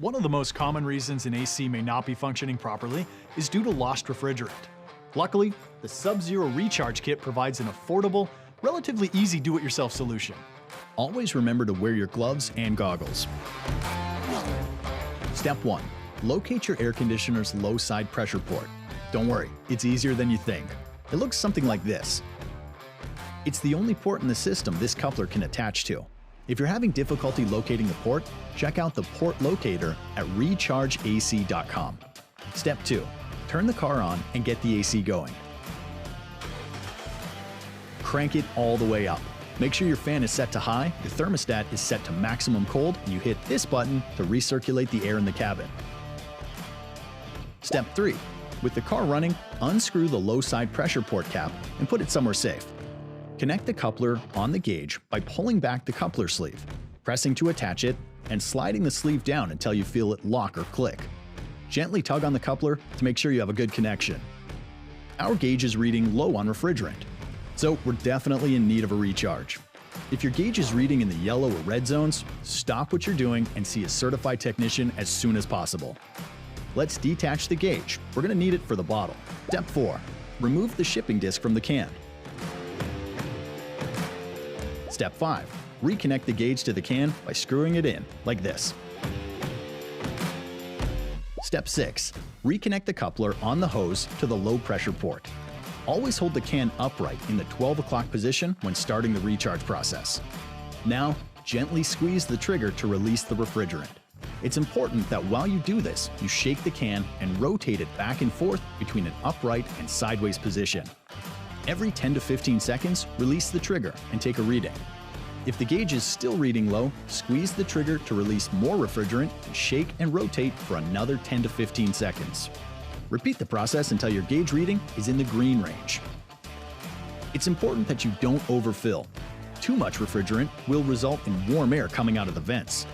One of the most common reasons an AC may not be functioning properly is due to lost refrigerant. Luckily, the Sub-Zero Recharge Kit provides an affordable, relatively easy do-it-yourself solution. Always remember to wear your gloves and goggles. Step 1. Locate your air conditioner's low side pressure port. Don't worry, it's easier than you think. It looks something like this. It's the only port in the system this coupler can attach to. If you're having difficulty locating the port, check out the port locator at rechargeac.com. Step 2. Turn the car on and get the AC going. Crank it all the way up. Make sure your fan is set to high, your thermostat is set to maximum cold, and you hit this button to recirculate the air in the cabin. Step 3. With the car running, unscrew the low side pressure port cap and put it somewhere safe. Connect the coupler on the gauge by pulling back the coupler sleeve, pressing to attach it, and sliding the sleeve down until you feel it lock or click. Gently tug on the coupler to make sure you have a good connection. Our gauge is reading low on refrigerant, so we're definitely in need of a recharge. If your gauge is reading in the yellow or red zones, stop what you're doing and see a certified technician as soon as possible. Let's detach the gauge. We're going to need it for the bottle. Step 4. Remove the shipping disc from the can. Step 5. Reconnect the gauge to the can by screwing it in, like this. Step 6. Reconnect the coupler on the hose to the low pressure port. Always hold the can upright in the 12 o'clock position when starting the recharge process. Now, gently squeeze the trigger to release the refrigerant. It's important that while you do this, you shake the can and rotate it back and forth between an upright and sideways position. Every 10 to 15 seconds, release the trigger and take a reading. If the gauge is still reading low, squeeze the trigger to release more refrigerant and shake and rotate for another 10 to 15 seconds. Repeat the process until your gauge reading is in the green range. It's important that you don't overfill. Too much refrigerant will result in warm air coming out of the vents.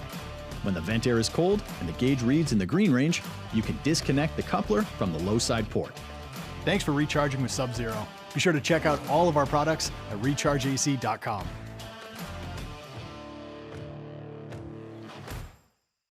When the vent air is cold and the gauge reads in the green range, you can disconnect the coupler from the low side port. Thanks for recharging with Sub-Zero. Be sure to check out all of our products at rechargeac.com.